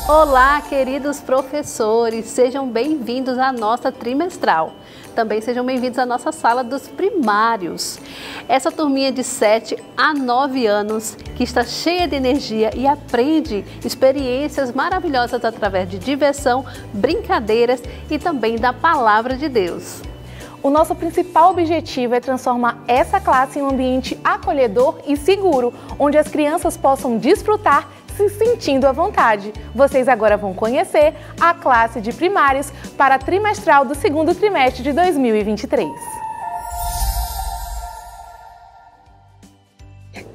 Olá, queridos professores, sejam bem-vindos à nossa trimestral. Também sejam bem-vindos à nossa sala dos primários. Essa turminha de 7 a 9 anos que está cheia de energia e aprende experiências maravilhosas através de diversão, brincadeiras e também da palavra de Deus. O nosso principal objetivo é transformar essa classe em um ambiente acolhedor e seguro, onde as crianças possam desfrutar se sentindo à vontade. Vocês agora vão conhecer a classe de primários para a trimestral do segundo trimestre de 2023.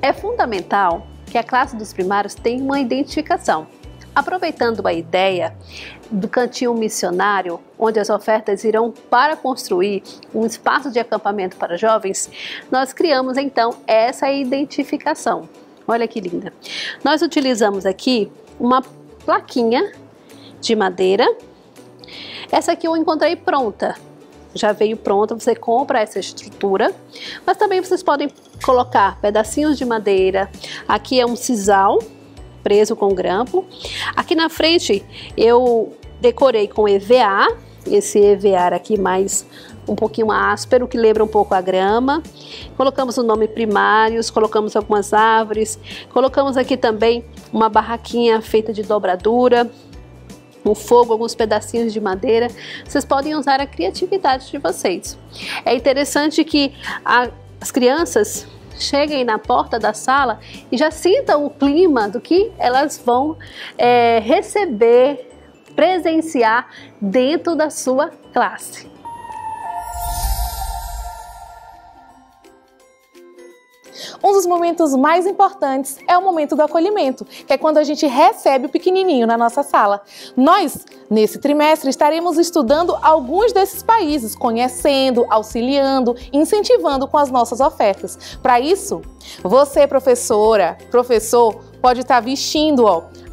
É fundamental que a classe dos primários tenha uma identificação. Aproveitando a ideia do cantinho missionário, onde as ofertas irão para construir um espaço de acampamento para jovens, nós criamos então essa identificação. Olha que linda! Nós utilizamos aqui uma plaquinha de madeira. Essa aqui eu encontrei pronta. Já veio pronta, você compra essa estrutura. Mas também vocês podem colocar pedacinhos de madeira. Aqui é um sisal preso com grampo. Aqui na frente eu decorei com EVA. Esse EVA aqui mais um pouquinho áspero, que lembra um pouco a grama. Colocamos o nome primários, colocamos algumas árvores, colocamos aqui também uma barraquinha feita de dobradura, um fogo, alguns pedacinhos de madeira. Vocês podem usar a criatividade de vocês. É interessante que as crianças cheguem na porta da sala e já sintam o clima do que elas vão receber, presenciar dentro da sua classe. Um dos momentos mais importantes é o momento do acolhimento, que é quando a gente recebe o pequenininho na nossa sala. Nós, nesse trimestre, estaremos estudando alguns desses países, conhecendo, auxiliando, incentivando com as nossas ofertas. Para isso, você, professora, professor, pode estar vestindo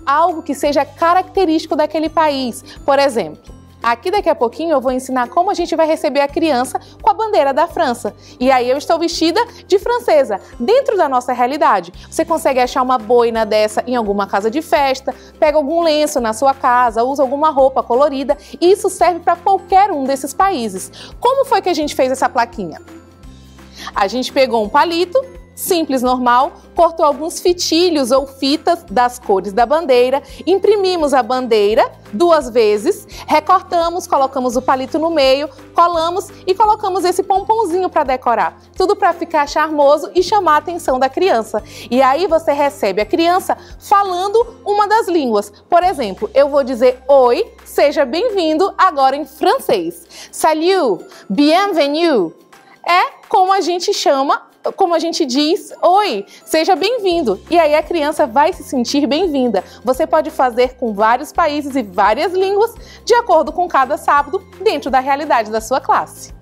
algo que seja característico daquele país. Por exemplo, aqui daqui a pouquinho eu vou ensinar como a gente vai receber a criança com a bandeira da França. E aí eu estou vestida de francesa, dentro da nossa realidade. Você consegue achar uma boina dessa em alguma casa de festa, pega algum lenço na sua casa, usa alguma roupa colorida, e isso serve para qualquer um desses países. Como foi que a gente fez essa plaquinha? A gente pegou um palito simples, normal, cortou alguns fitilhos ou fitas das cores da bandeira, imprimimos a bandeira 2 vezes, recortamos, colocamos o palito no meio, colamos e colocamos esse pomponzinho para decorar. Tudo para ficar charmoso e chamar a atenção da criança. E aí você recebe a criança falando uma das línguas. Por exemplo, eu vou dizer oi, seja bem-vindo, agora em francês. Salut, bienvenue. É como a gente chama, como a gente diz, oi, seja bem-vindo. E aí a criança vai se sentir bem-vinda. Você pode fazer com vários países e várias línguas, de acordo com cada sábado, dentro da realidade da sua classe.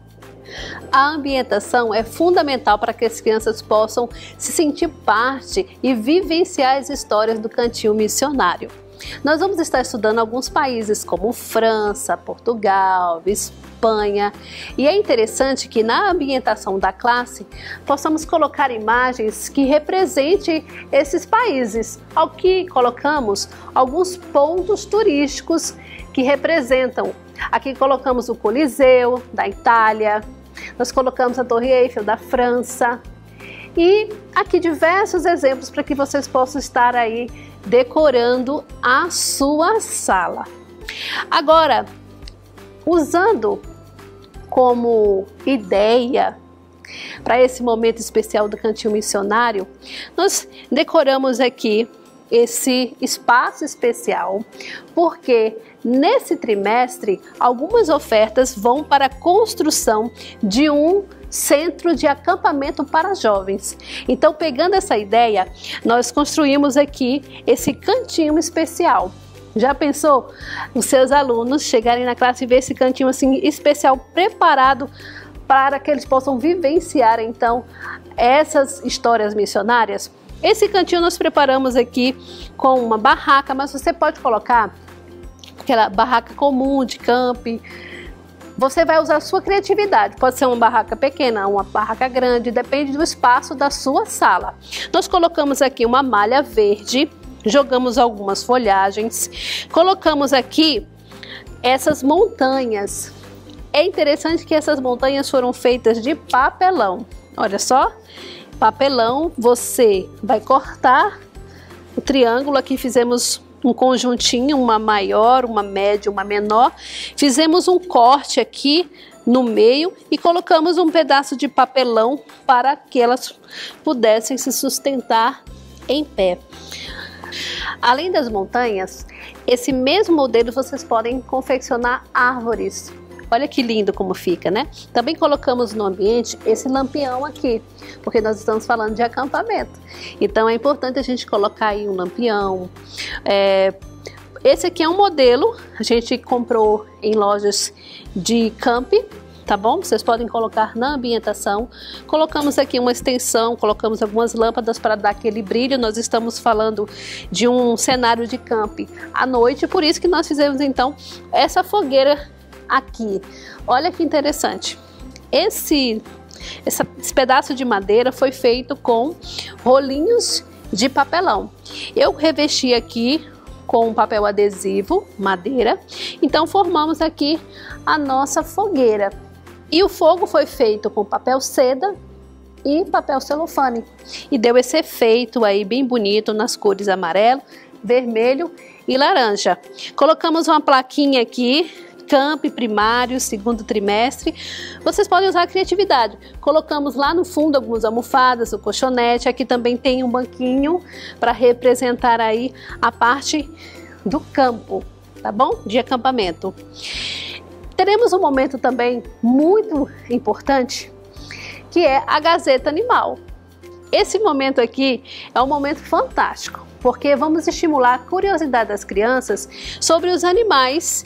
A ambientação é fundamental para que as crianças possam se sentir parte e vivenciar as histórias do cantinho missionário. Nós vamos estar estudando alguns países como França, Portugal, Espanha, e é interessante que na ambientação da classe possamos colocar imagens que representem esses países. Ao que colocamos alguns pontos turísticos que representam. Aqui colocamos o Coliseu da Itália, nós colocamos a Torre Eiffel da França e aqui diversos exemplos para que vocês possam estar aí decorando a sua sala. Agora, usando como ideia para esse momento especial do cantinho missionário, nós decoramos aqui esse espaço especial, porque nesse trimestre algumas ofertas vão para a construção de um centro de acampamento para jovens. Então, pegando essa ideia, nós construímos aqui esse cantinho especial. Já pensou os seus alunos chegarem na classe e ver esse cantinho assim especial preparado para que eles possam vivenciar então essas histórias missionárias? Esse cantinho nós preparamos aqui com uma barraca, mas você pode colocar aquela barraca comum de camping. Você vai usar a sua criatividade, pode ser uma barraca pequena, uma barraca grande, depende do espaço da sua sala. Nós colocamos aqui uma malha verde, jogamos algumas folhagens, colocamos aqui essas montanhas. É interessante que essas montanhas foram feitas de papelão. Olha só, papelão, você vai cortar o triângulo. Aqui fizemos um conjuntinho, uma maior, uma média, uma menor. Fizemos um corte aqui no meio e colocamos um pedaço de papelão para que elas pudessem se sustentar em pé. Além das montanhas, esse mesmo modelo vocês podem confeccionar árvores. Olha que lindo como fica, né? Também colocamos no ambiente esse lampião aqui, porque nós estamos falando de acampamento. Então é importante a gente colocar aí um lampião. Esse aqui é um modelo, a gente comprou em lojas de camping, tá bom? Vocês podem colocar na ambientação. Colocamos aqui uma extensão, colocamos algumas lâmpadas para dar aquele brilho. Nós estamos falando de um cenário de camping à noite, por isso que nós fizemos então essa fogueira aqui. Olha que interessante. Esse pedaço de madeira foi feito com rolinhos de papelão. Eu revesti aqui com papel adesivo, madeira. Então formamos aqui a nossa fogueira. E o fogo foi feito com papel seda e papel celofane. E deu esse efeito aí bem bonito nas cores amarelo, vermelho e laranja. Colocamos uma plaquinha aqui, Camp primário, segundo trimestre. Vocês podem usar a criatividade. Colocamos lá no fundo algumas almofadas, o colchonete. Aqui também tem um banquinho para representar aí a parte do campo, tá bom? De acampamento. Teremos um momento também muito importante, que é a Gazeta Animal. Esse momento aqui é um momento fantástico, porque vamos estimular a curiosidade das crianças sobre os animais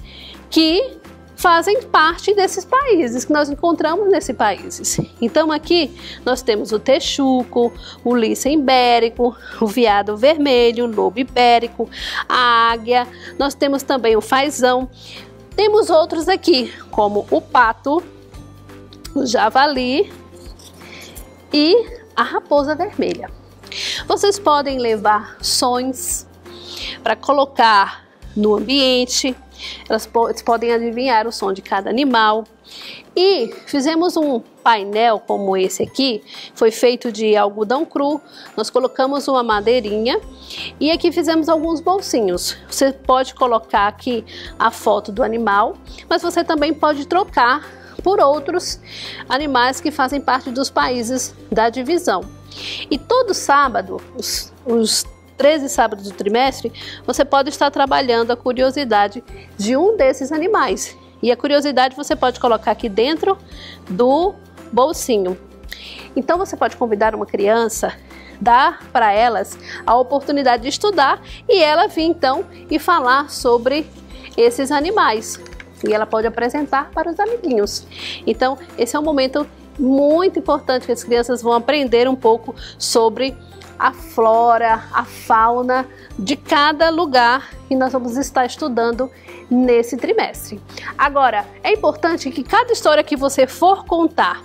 que fazem parte desses países, que nós encontramos nesses países. Então aqui nós temos o texuco, o lince ibérico, o veado vermelho, o lobo ibérico, a águia, nós temos também o fazão. Temos outros aqui, como o pato, o javali e a raposa vermelha. Vocês podem levar sons para colocar no ambiente. Elas podem adivinhar o som de cada animal. E fizemos um painel como esse aqui, foi feito de algodão cru. Nós colocamos uma madeirinha e aqui fizemos alguns bolsinhos. Você pode colocar aqui a foto do animal, mas você também pode trocar por outros animais que fazem parte dos países da divisão. E todo sábado, os 13 sábados do trimestre, você pode estar trabalhando a curiosidade de um desses animais. E a curiosidade você pode colocar aqui dentro do bolsinho. Então você pode convidar uma criança, dar para elas a oportunidade de estudar e ela vir então e falar sobre esses animais. E ela pode apresentar para os amiguinhos. Então esse é um momento muito importante que as crianças vão aprender um pouco sobre a flora, a fauna de cada lugar que nós vamos estar estudando nesse trimestre. Agora, é importante que cada história que você for contar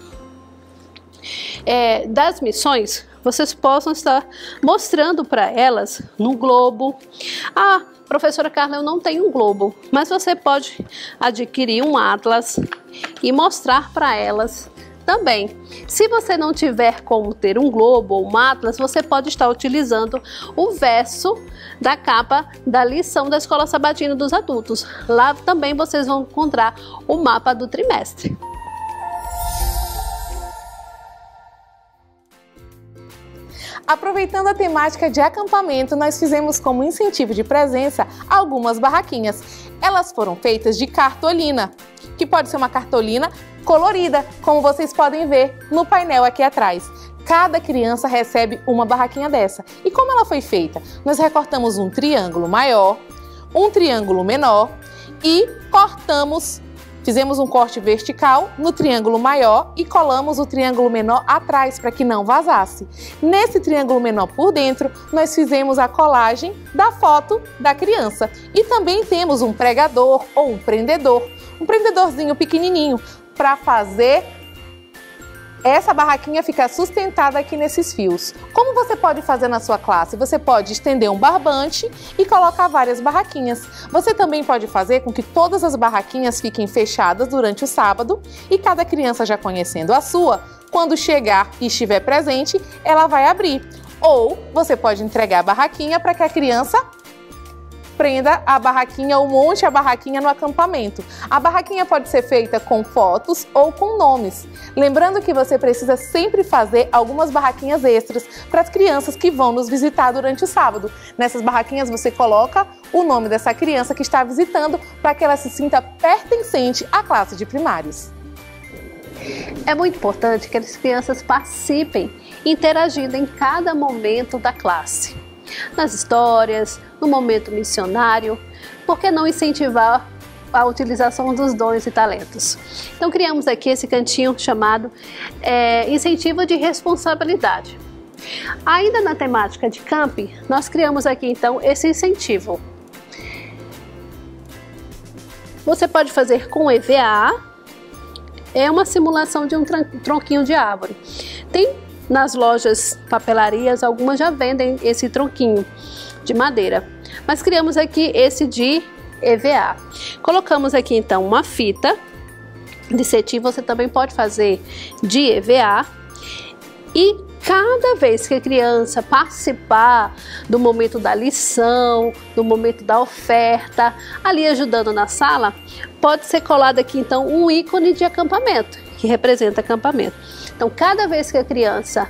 das missões, vocês possam estar mostrando para elas no globo. Ah, professora Carla, eu não tenho um globo, mas você pode adquirir um atlas e mostrar para elas também. Se você não tiver como ter um globo ou um atlas, você pode estar utilizando o verso da capa da lição da Escola Sabatina dos Adultos. Lá também vocês vão encontrar o mapa do trimestre. Aproveitando a temática de acampamento, nós fizemos como incentivo de presença algumas barraquinhas. Elas foram feitas de cartolina, que pode ser uma cartolina colorida, como vocês podem ver no painel aqui atrás. Cada criança recebe uma barraquinha dessa. E como ela foi feita? Nós recortamos um triângulo maior, um triângulo menor e fizemos um corte vertical no triângulo maior e colamos o triângulo menor atrás para que não vazasse. Nesse triângulo menor por dentro, nós fizemos a colagem da foto da criança. E também temos um pregador ou um prendedorzinho pequenininho para fazer essa barraquinha fica sustentada aqui nesses fios. Como você pode fazer na sua classe? Você pode estender um barbante e colocar várias barraquinhas. Você também pode fazer com que todas as barraquinhas fiquem fechadas durante o sábado e cada criança, já conhecendo a sua, quando chegar e estiver presente, ela vai abrir. Ou você pode entregar a barraquinha para que a criança prenda a barraquinha ou monte a barraquinha no acampamento. A barraquinha pode ser feita com fotos ou com nomes. Lembrando que você precisa sempre fazer algumas barraquinhas extras para as crianças que vão nos visitar durante o sábado. Nessas barraquinhas você coloca o nome dessa criança que está visitando para que ela se sinta pertencente à classe de primários. É muito importante que as crianças participem, interagindo em cada momento da classe. Nas histórias, no momento missionário, por que não incentivar a utilização dos dons e talentos? Então criamos aqui esse cantinho chamado Incentivo de Responsabilidade. Ainda na temática de camp, nós criamos aqui então esse incentivo. Você pode fazer com EVA, é uma simulação de um tronquinho de árvore. Tem nas lojas papelarias, algumas já vendem esse tronquinho de madeira, mas criamos aqui esse de EVA. Colocamos aqui então uma fita de cetim, você também pode fazer de EVA, e cada vez que a criança participar do momento da lição, do momento da oferta, ali ajudando na sala, pode ser colado aqui então um ícone de acampamento, que representa acampamento. Então, cada vez que a criança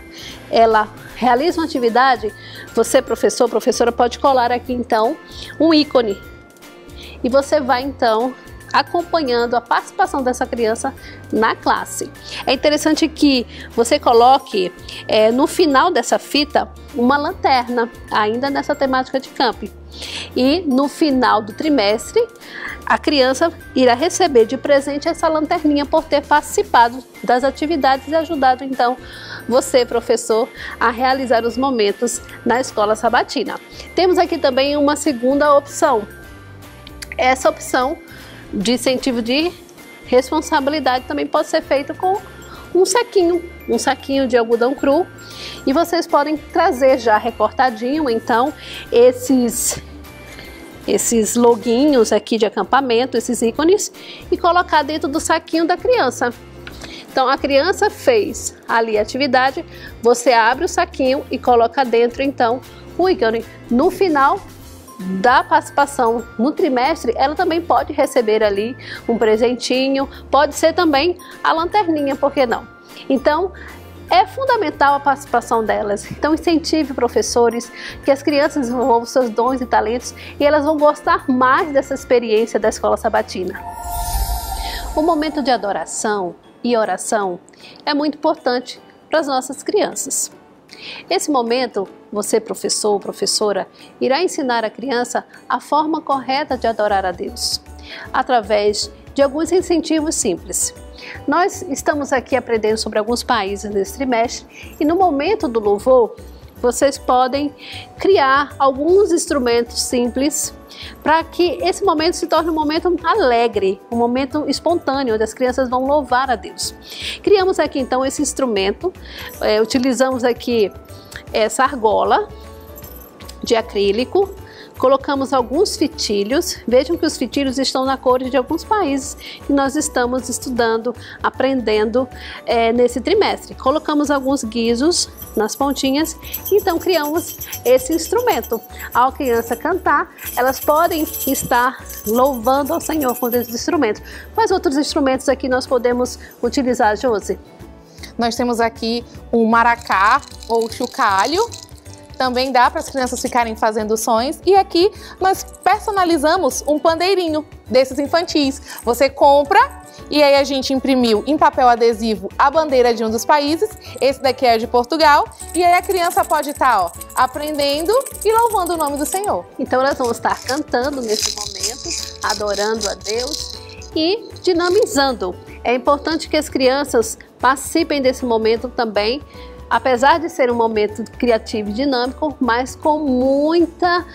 ela realiza uma atividade, você, professor, professora, pode colar aqui então um ícone. E você vai então acompanhando a participação dessa criança na classe. É interessante que você coloque no final dessa fita uma lanterna, ainda nessa temática de camp. E no final do trimestre, a criança irá receber de presente essa lanterninha por ter participado das atividades e ajudado então você, professor, a realizar os momentos na escola sabatina. Temos aqui também uma segunda opção. Essa opção de incentivo de responsabilidade também pode ser feito com um saquinho de algodão cru, e vocês podem trazer já recortadinho então esses loguinhos aqui de acampamento, esses ícones, e colocar dentro do saquinho da criança. Então a criança fez ali a atividade, você abre o saquinho e coloca dentro então o ícone. No final da participação no trimestre, ela também pode receber ali um presentinho, pode ser também a lanterninha, por que não? Então, é fundamental a participação delas. Então, incentive professores, que as crianças desenvolvam seus dons e talentos e elas vão gostar mais dessa experiência da escola sabatina. O momento de adoração e oração é muito importante para as nossas crianças. Esse momento, você, professor ou professora, irá ensinar a criança a forma correta de adorar a Deus, através de alguns incentivos simples. Nós estamos aqui aprendendo sobre alguns países nesse trimestre e no momento do louvor, vocês podem criar alguns instrumentos simples para que esse momento se torne um momento alegre, um momento espontâneo, onde as crianças vão louvar a Deus. Criamos aqui então esse instrumento, utilizamos aqui essa argola de acrílico, colocamos alguns fitilhos. Vejam que os fitilhos estão na cor de alguns países que nós estamos estudando, aprendendo nesse trimestre. Colocamos alguns guizos nas pontinhas, então criamos esse instrumento. Ao criança cantar, elas podem estar louvando ao Senhor com esses instrumentos. Quais outros instrumentos aqui nós podemos utilizar, Josi? Nós temos aqui um maracá ou chocalho. Também dá para as crianças ficarem fazendo sons. E aqui nós personalizamos um pandeirinho desses infantis. Você compra e aí a gente imprimiu em papel adesivo a bandeira de um dos países. Esse daqui é de Portugal. E aí a criança pode estar aprendendo e louvando o nome do Senhor. Então elas vão estar cantando nesse momento, adorando a Deus e dinamizando. É importante que as crianças participem desse momento também, apesar de ser um momento criativo e dinâmico, mas com muita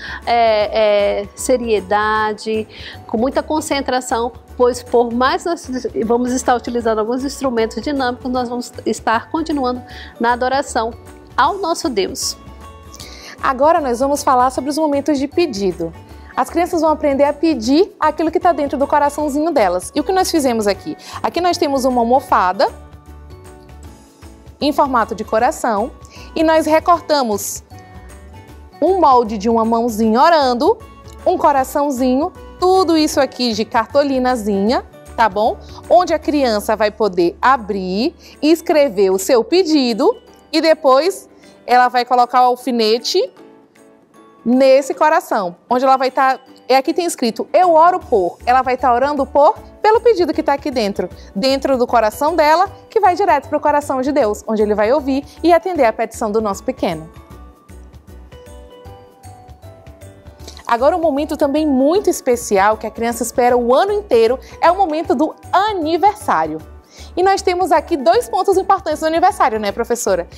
seriedade, com muita concentração, pois por mais nós vamos estar utilizando alguns instrumentos dinâmicos, nós vamos estar continuando na adoração ao nosso Deus. Agora nós vamos falar sobre os momentos de pedido. As crianças vão aprender a pedir aquilo que está dentro do coraçãozinho delas. E o que nós fizemos aqui? Aqui nós temos uma almofada em formato de coração e nós recortamos um molde de uma mãozinha orando, um coraçãozinho, tudo isso aqui de cartolinazinha, tá bom? Onde a criança vai poder abrir e escrever o seu pedido e depois ela vai colocar o alfinete nesse coração, onde ela vai estar, aqui tem escrito, eu oro por, ela vai estar orando pelo pedido que está aqui dentro do coração dela, que vai direto para o coração de Deus, onde ele vai ouvir e atender a petição do nosso pequeno. Agora um momento também muito especial, que a criança espera o ano inteiro, é o momento do aniversário. E nós temos aqui 2 pontos importantes do aniversário, né, professora?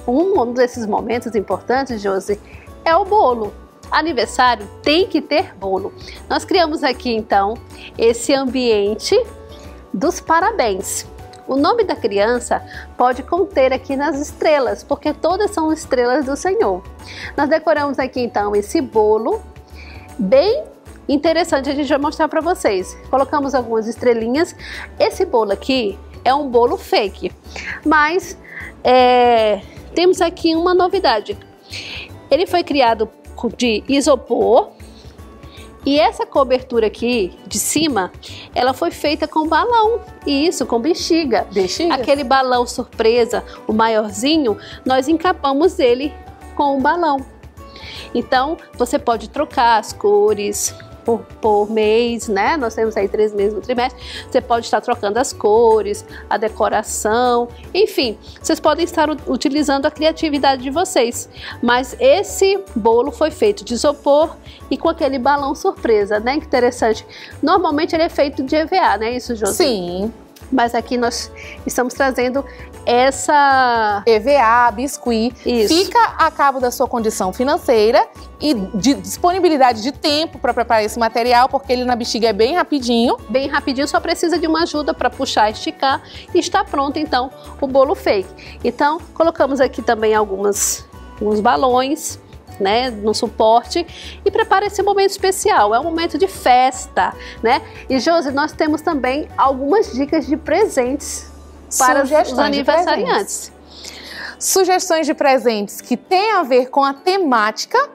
Um desses momentos importantes, Josi, é o bolo. Aniversário tem que ter bolo. Nós criamos aqui, então, esse ambiente dos parabéns. O nome da criança pode conter aqui nas estrelas, porque todas são estrelas do Senhor. Nós decoramos aqui, então, esse bolo bem interessante, a gente vai mostrar para vocês. Colocamos algumas estrelinhas. Esse bolo aqui é um bolo fake, mas temos aqui uma novidade. Ele foi criado de isopor e essa cobertura aqui de cima, ela foi feita com balão, isso, com bexiga. Aquele balão surpresa, o maiorzinho, nós encapamos ele com o balão. Então, você pode trocar as cores por mês, né? Nós temos aí 3 meses no trimestre. Você pode estar trocando as cores, a decoração, enfim. Vocês podem estar utilizando a criatividade de vocês. Mas esse bolo foi feito de isopor e com aquele balão surpresa, né? Que interessante. Normalmente ele é feito de EVA, né? Isso, Josi? Sim. Mas aqui nós estamos trazendo essa EVA, biscuit, isso. Fica a cabo da sua condição financeira e de disponibilidade de tempo para preparar esse material, porque ele na bexiga é bem rapidinho. Bem rapidinho, só precisa de uma ajuda para puxar, esticar e está pronto então o bolo fake. Então colocamos aqui também alguns balões, né, no suporte e prepara esse momento especial, é um momento de festa, né? E Josi, nós temos também algumas dicas de presentes para os aniversariantes. Sugestões de presentes que tem a ver com a temática,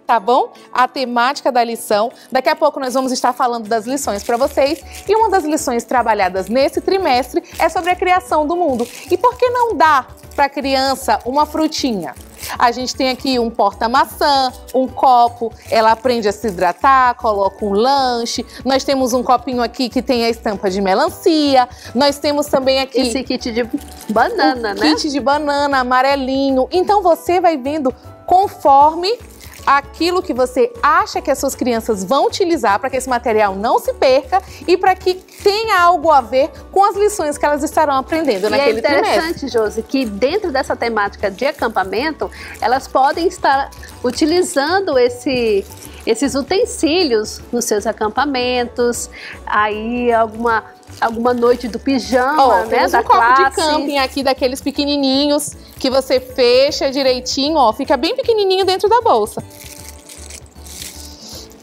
tá bom? A temática da lição. Daqui a pouco nós vamos estar falando das lições para vocês. E uma das lições trabalhadas nesse trimestre é sobre a criação do mundo. E por que não dar para a criança uma frutinha? A gente tem aqui um porta-maçã, um copo, ela aprende a se hidratar, coloca um lanche. Nós temos um copinho aqui que tem a estampa de melancia. Nós temos também aqui esse kit de banana, né? Kit de banana amarelinho. Então você vai vendo conforme aquilo que você acha que as suas crianças vão utilizar para que esse material não se perca e para que tenha algo a ver com as lições que elas estarão aprendendo naquele trimestre. É interessante, Josi, que dentro dessa temática de acampamento, elas podem estar utilizando esses utensílios nos seus acampamentos, aí alguma noite do pijama, né, temos da um copo classe. De camping aqui, daqueles pequenininhos, que você fecha direitinho, ó, fica bem pequenininho dentro da bolsa.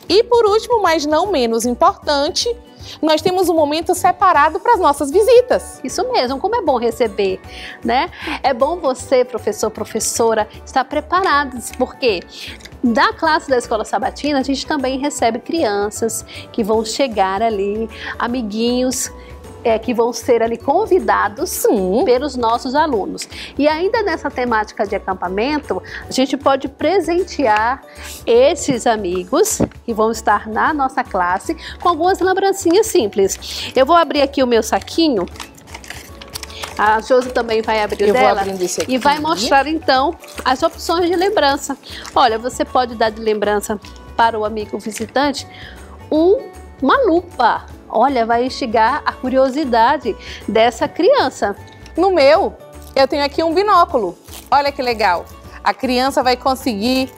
E por último, mas não menos importante, nós temos um momento separado para as nossas visitas. Isso mesmo, como é bom receber, né? É bom você, professor, professora, estar preparados, porque da classe da Escola Sabatina, a gente também recebe crianças que vão chegar ali, amiguinhos, que vão ser ali convidados pelos nossos alunos. E ainda nessa temática de acampamento, a gente pode presentear esses amigos que vão estar na nossa classe com algumas lembrancinhas simples. Eu vou abrir aqui o meu saquinho. A Josi também vai abrir o dela e vai mostrar então as opções de lembrança. Olha, você pode dar de lembrança para o amigo visitante uma lupa. Olha, vai instigar a curiosidade dessa criança. No meu, eu tenho aqui um binóculo. Olha que legal. A criança vai conseguir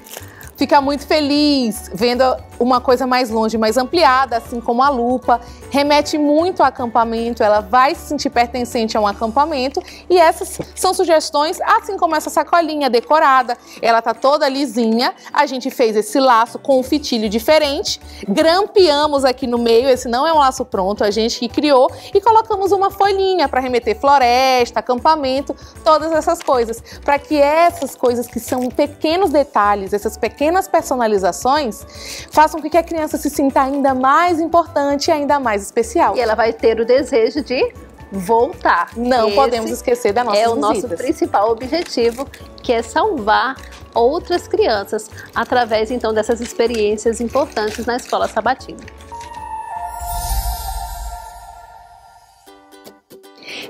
ficar muito feliz vendo uma coisa mais longe, mais ampliada, assim como a lupa, remete muito ao acampamento, ela vai se sentir pertencente a um acampamento, e essas são sugestões, assim como essa sacolinha decorada, ela tá toda lisinha, a gente fez esse laço com um fitilho diferente, grampeamos aqui no meio, esse não é um laço pronto, a gente que criou, e colocamos uma folhinha para remeter floresta, acampamento, todas essas coisas, para que essas coisas que são pequenos detalhes, essas pequenas personalizações, façam com que a criança se sinta ainda mais importante e ainda mais especial. E ela vai ter o desejo de voltar. Não podemos esquecer da nossa visita. É o nosso principal objetivo, que é salvar outras crianças através então dessas experiências importantes na escola sabatina.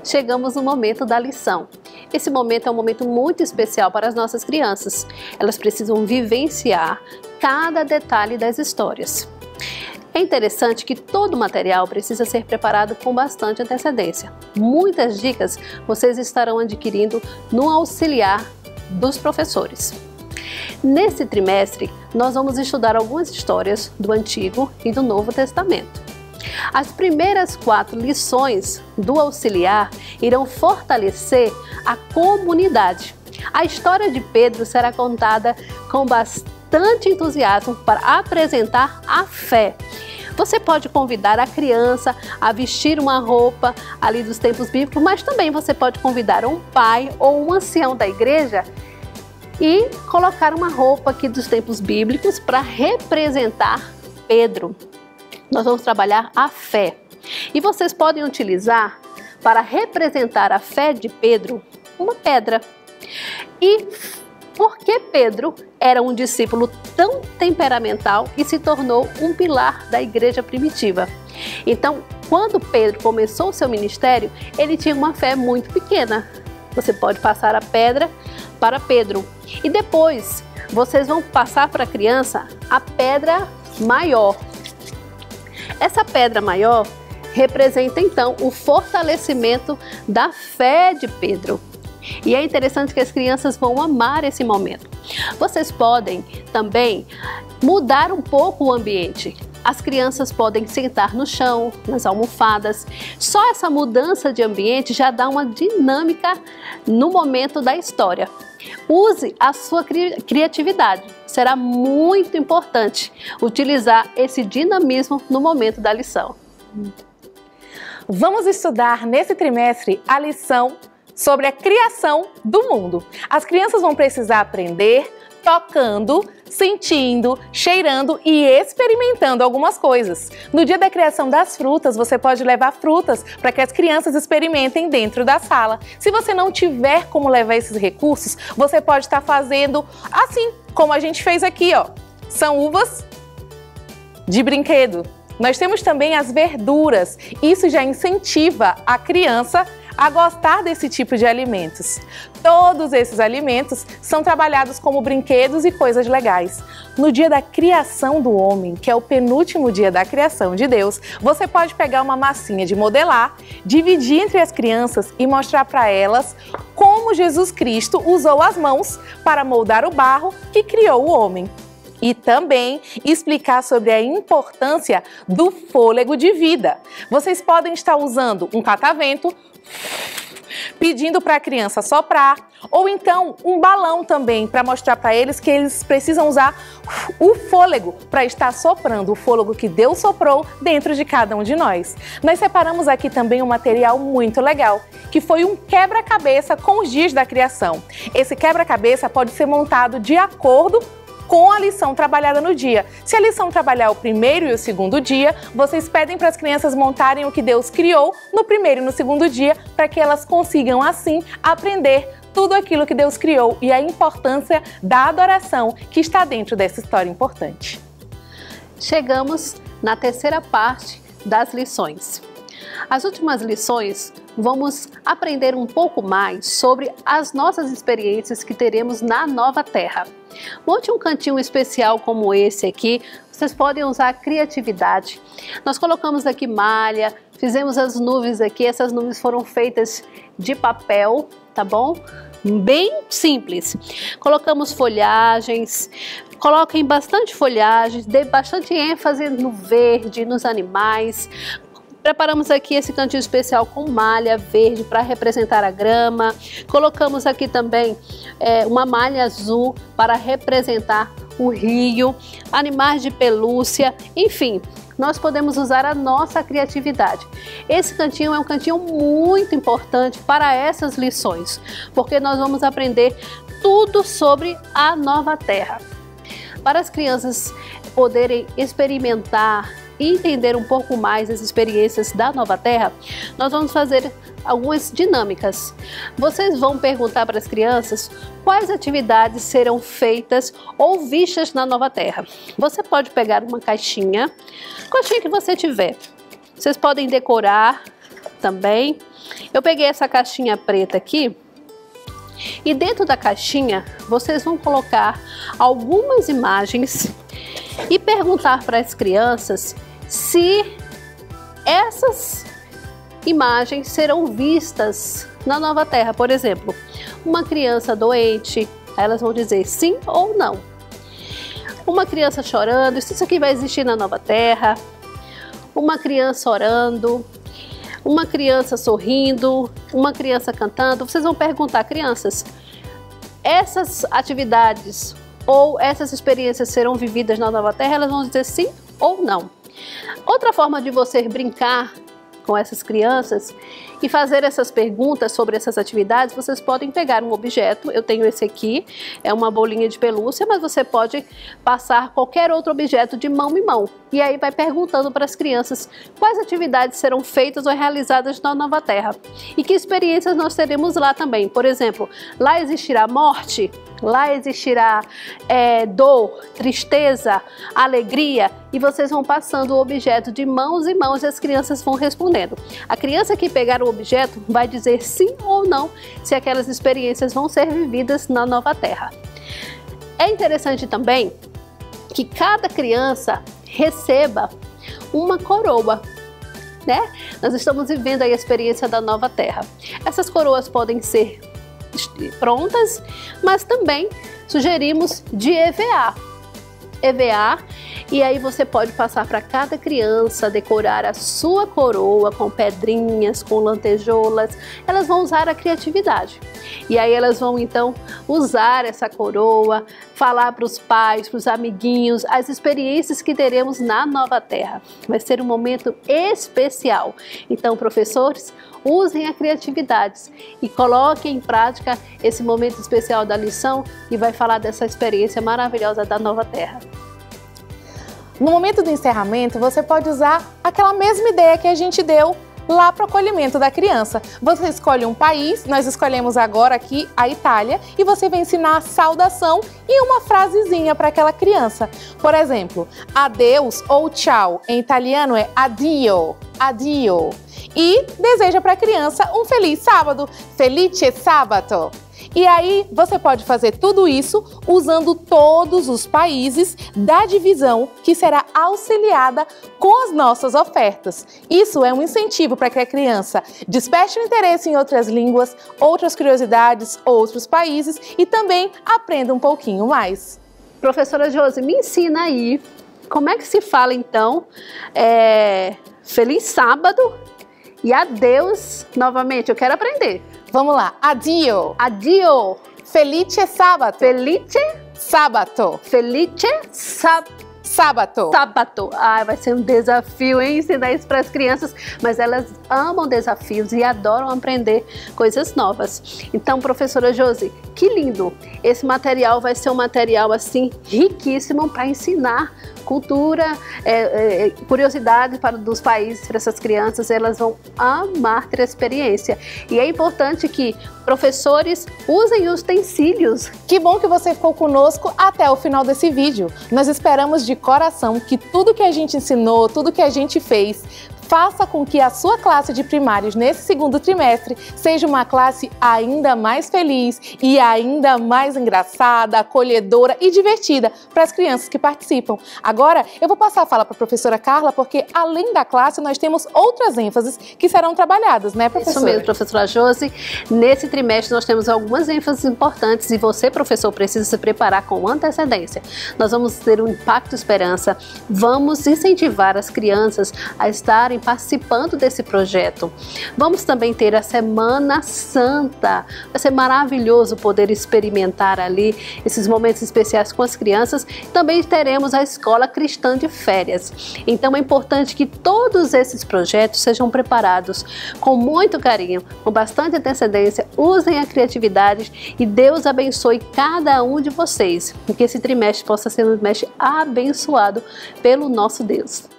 Chegamos no momento da lição. Esse momento é um momento muito especial para as nossas crianças. Elas precisam vivenciar cada detalhe das histórias. É interessante que todo o material precisa ser preparado com bastante antecedência. Muitas dicas vocês estarão adquirindo no auxiliar dos professores. Nesse trimestre, nós vamos estudar algumas histórias do Antigo e do Novo Testamento. As primeiras 4 lições do auxiliar irão fortalecer a comunidade. A história de Pedro será contada com bastante entusiasmo para apresentar a fé. Você pode convidar a criança a vestir uma roupa ali dos tempos bíblicos, mas também você pode convidar um pai ou um ancião da igreja e colocar uma roupa aqui dos tempos bíblicos para representar Pedro. Nós vamos trabalhar a fé. E vocês podem utilizar, para representar a fé de Pedro, uma pedra. E por que Pedro era um discípulo tão temperamental e se tornou um pilar da igreja primitiva? Então, quando Pedro começou o seu ministério, ele tinha uma fé muito pequena. Você pode passar a pedra para Pedro. E depois, vocês vão passar para a criança a pedra maior. Essa pedra maior representa então o fortalecimento da fé de Pedro. E é interessante que as crianças vão amar esse momento. Vocês podem também mudar um pouco o ambiente. As crianças podem sentar no chão, nas almofadas. Só essa mudança de ambiente já dá uma dinâmica no momento da história. Use a sua criatividade. Será muito importante utilizar esse dinamismo no momento da lição. Vamos estudar nesse trimestre a lição sobre a criação do mundo. As crianças vão precisar aprender tocando, sentindo, cheirando e experimentando algumas coisas. No dia da criação das frutas, você pode levar frutas para que as crianças experimentem dentro da sala. Se você não tiver como levar esses recursos, você pode estar fazendo assim, como a gente fez aqui, ó. São uvas de brinquedo. Nós temos também as verduras. Isso já incentiva a criança a gostar desse tipo de alimentos. Todos esses alimentos são trabalhados como brinquedos e coisas legais. No dia da criação do homem, que é o penúltimo dia da criação de Deus, você pode pegar uma massinha de modelar, dividir entre as crianças e mostrar para elas como Jesus Cristo usou as mãos para moldar o barro que criou o homem. E também explicar sobre a importância do fôlego de vida. Vocês podem estar usando um catavento, pedindo para a criança soprar, ou então um balão também, para mostrar para eles que eles precisam usar o fôlego para estar soprando, o fôlego que Deus soprou dentro de cada um de nós. Nós separamos aqui também um material muito legal, que foi um quebra-cabeça com os dias da criação. Esse quebra-cabeça pode ser montado de acordo com a lição trabalhada no dia. Se a lição trabalhar o primeiro e o segundo dia, vocês pedem para as crianças montarem o que Deus criou no primeiro e no segundo dia, para que elas consigam, assim, aprender tudo aquilo que Deus criou e a importância da adoração que está dentro dessa história importante. Chegamos na terceira parte das lições. As últimas lições, vamos aprender um pouco mais sobre as nossas experiências que teremos na nova terra. Monte um cantinho especial como esse aqui, vocês podem usar a criatividade. Nós colocamos aqui malha, fizemos as nuvens aqui, essas nuvens foram feitas de papel tá bom? Bem simples. Colocamos folhagens, coloquem bastante folhagens, dê bastante ênfase no verde, nos animais. Preparamos aqui esse cantinho especial com malha verde para representar a grama. Colocamos aqui também uma malha azul para representar o rio, animais de pelúcia, enfim. Nós podemos usar a nossa criatividade. Esse cantinho é um cantinho muito importante para essas lições, porque nós vamos aprender tudo sobre a nova terra. Para as crianças poderem experimentar e entender um pouco mais as experiências da nova terra, nós vamos fazer algumas dinâmicas. Vocês vão perguntar para as crianças quais atividades serão feitas ou vistas na nova terra. Você pode pegar uma caixinha que você tiver. Vocês podem decorar também. Eu peguei essa caixinha preta aqui e dentro da caixinha vocês vão colocar algumas imagens e perguntar para as crianças se essas imagens serão vistas na nova terra. Por exemplo, uma criança doente, elas vão dizer sim ou não. Uma criança chorando, isso aqui vai existir na nova terra. Uma criança orando, uma criança sorrindo, uma criança cantando. Vocês vão perguntar, crianças, essas atividades ou essas experiências serão vividas na nova terra? Elas vão dizer sim ou não. Outra forma de você brincar com essas crianças e fazer essas perguntas sobre essas atividades, vocês podem pegar um objeto. Eu tenho esse aqui, é uma bolinha de pelúcia, mas você pode passar qualquer outro objeto de mão em mão. E aí vai perguntando para as crianças quais atividades serão feitas ou realizadas na nova terra. E que experiências nós teremos lá também. Por exemplo, lá existirá morte, lá existirá dor, tristeza, alegria. E vocês vão passando o objeto de mãos em mãos e as crianças vão respondendo. A criança que pegar o objeto vai dizer sim ou não se aquelas experiências vão ser vividas na nova terra. É interessante também que cada criança receba uma coroa, né? Nós estamos vivendo aí a experiência da nova terra. Essas coroas podem ser prontas, mas também sugerimos de EVA. E aí você pode passar para cada criança, decorar a sua coroa com pedrinhas, com lantejoulas. Elas vão usar a criatividade. E aí elas vão então usar essa coroa, falar para os pais, para os amiguinhos, as experiências que teremos na nova terra. Vai ser um momento especial. Então, professores, usem a criatividade e coloquem em prática esse momento especial da lição e vai falar dessa experiência maravilhosa da nova terra. No momento do encerramento, você pode usar aquela mesma ideia que a gente deu lá para o acolhimento da criança. Você escolhe um país, nós escolhemos agora aqui a Itália, e você vai ensinar a saudação e uma frasezinha para aquela criança. Por exemplo, adeus ou tchau em italiano é addio, addio. E deseja para a criança um feliz sábado, felice sabato. E aí você pode fazer tudo isso usando todos os países da divisão que será auxiliada com as nossas ofertas. Isso é um incentivo para que a criança desperte o interesse em outras línguas, outras curiosidades, outros países e também aprenda um pouquinho mais. Professora Josi, me ensina aí como é que se fala então feliz sábado e adeus novamente. Eu quero aprender. Vamos lá. Addio. Addio. Felice sabato. Felice sabato. Felice sabato. Sabato. Ah, vai ser um desafio, hein? Ensinar isso para as crianças, mas elas amam desafios e adoram aprender coisas novas. Então, professora Josi, que lindo! Esse material vai ser um material assim riquíssimo para ensinar cultura, curiosidade dos países para essas crianças. Elas vão amar ter a experiência. E é importante que professores usem utensílios. Que bom que você ficou conosco até o final desse vídeo. Nós esperamos de coração que tudo que a gente ensinou, tudo que a gente fez, Faça com que a sua classe de primários nesse segundo trimestre seja uma classe ainda mais feliz e ainda mais engraçada, acolhedora e divertida para as crianças que participam. Agora, eu vou passar a fala para a professora Carla, porque além da classe, nós temos outras ênfases que serão trabalhadas, né, professora? Isso mesmo, professora Josi. Nesse trimestre, nós temos algumas ênfases importantes e você, professor, precisa se preparar com antecedência. Nós vamos ter um Impacto Esperança, vamos incentivar as crianças a estarem participando desse projeto. Vamos também ter a Semana Santa. Vai ser maravilhoso poder experimentar ali esses momentos especiais com as crianças. Também teremos a Escola Cristã de Férias. Então é importante que todos esses projetos sejam preparados com muito carinho, com bastante antecedência, usem a criatividade e Deus abençoe cada um de vocês. E que esse trimestre possa ser um trimestre abençoado pelo nosso Deus.